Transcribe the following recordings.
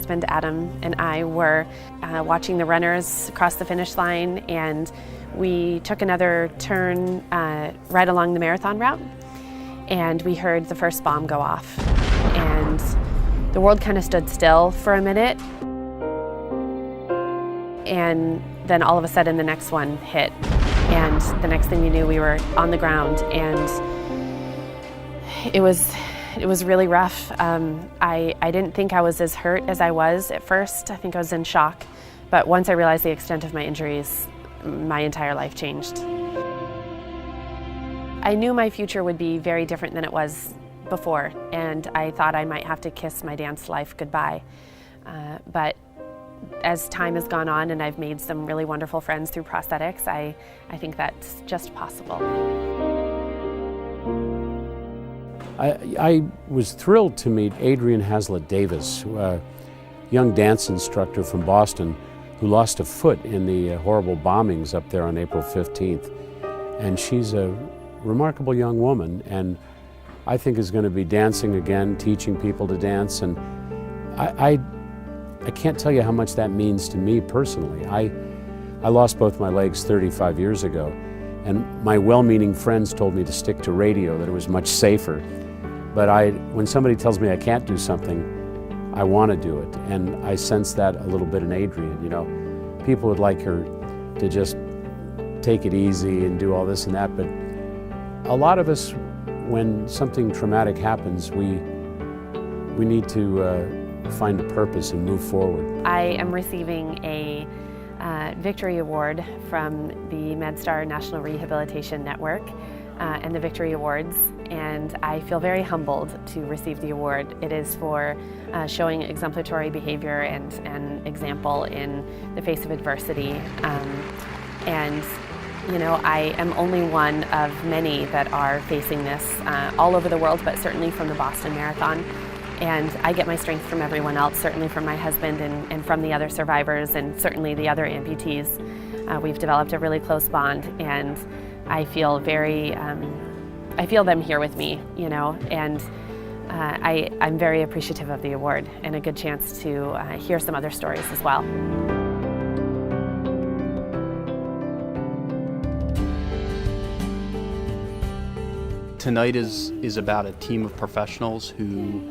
husband Adam and I were watching the runners cross the finish line, and we took another turn right along the marathon route, and we heard the first bomb go off. And the world kind of stood still for a minute, and then all of a sudden the next one hit. And the next thing you knew, we were on the ground, and it was really rough. I didn't think I was as hurt as I was at first. I think I was in shock. But once I realized the extent of my injuries, my entire life changed. I knew my future would be very different than it was before, and I thought I might have to kiss my dance life goodbye. But as time has gone on and I've made some really wonderful friends through prosthetics, I think that's just possible. I was thrilled to meet Adrienne Hazlitt Davis, a young dance instructor from Boston who lost a foot in the horrible bombings up there on April 15th. And she's a remarkable young woman, and I think is going to be dancing again, teaching people to dance. And I can't tell you how much that means to me personally. I lost both my legs 35 years ago, and my well-meaning friends told me to stick to radio, that it was much safer. But when somebody tells me I can't do something, I want to do it. And I sense that a little bit in Adrienne. You know, people would like her to just take it easy and do all this and that, but a lot of us, when something traumatic happens, we need to find a purpose and move forward. I am receiving a Victory Award from the Medstar National Rehabilitation Network and the Victory Awards, and I feel very humbled to receive the award. It is for showing exemplary behavior and an example in the face of adversity. And you know, I am only one of many that are facing this all over the world, but certainly from the Boston Marathon. And I get my strength from everyone else, certainly from my husband and from the other survivors, and certainly the other amputees. We've developed a really close bond, and I feel I feel them here with me, you know, and I'm very appreciative of the award and a good chance to hear some other stories as well. Tonight is about a team of professionals who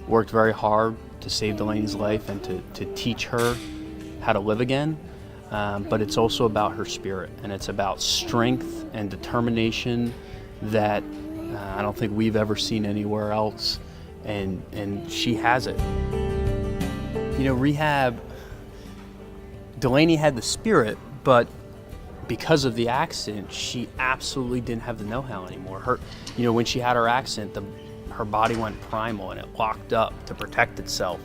worked very hard to save Delaney's life and to teach her how to live again. But it's also about her spirit, and it's about strength and determination that I don't think we've ever seen anywhere else, and she has it. You know, rehab, Delaney had the spirit, but because of the accident, she absolutely didn't have the know-how anymore. You know, when she had her accident, her body went primal and it locked up to protect itself.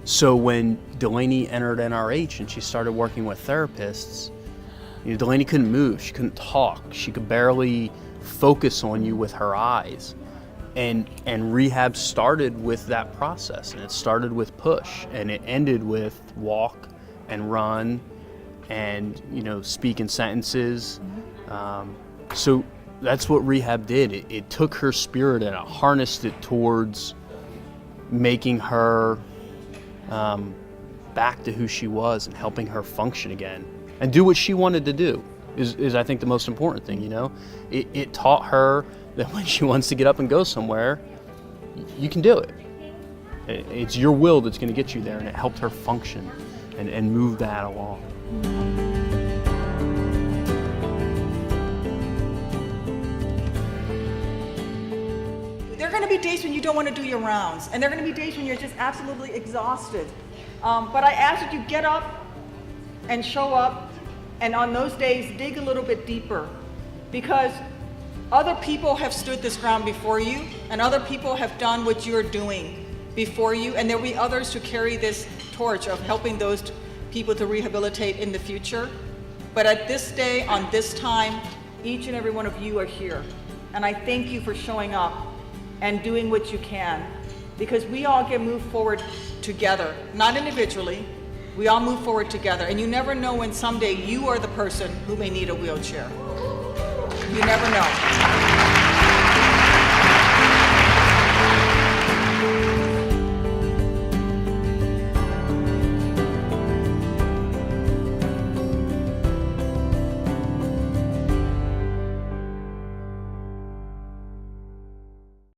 So when Delaney entered NRH and she started working with therapists, you know, Delaney couldn't move, she couldn't talk, she could barely focus on you with her eyes. And rehab started with that process, and it started with push, and it ended with walk and run and, you know, speak in sentences. So that's what rehab did. It took her spirit and it harnessed it towards making her back to who she was and helping her function again and do what she wanted to do is I think the most important thing, you know. It taught her that when she wants to get up and go somewhere, you can do it. It's your will that's going to get you there, and it helped her function and move that along. There are going to be days when you don't want to do your rounds, and there are going to be days when you're just absolutely exhausted. But I ask that you get up and show up, and on those days, dig a little bit deeper, because other people have stood this ground before you, and other people have done what you're doing before you, and there will be others who carry this torch of helping those people to rehabilitate in the future. But at this day, on this time, each and every one of you are here. And I thank you for showing up and doing what you can, because we all can move forward together, not individually. We all move forward together, and you never know when someday you are the person who may need a wheelchair. You never know.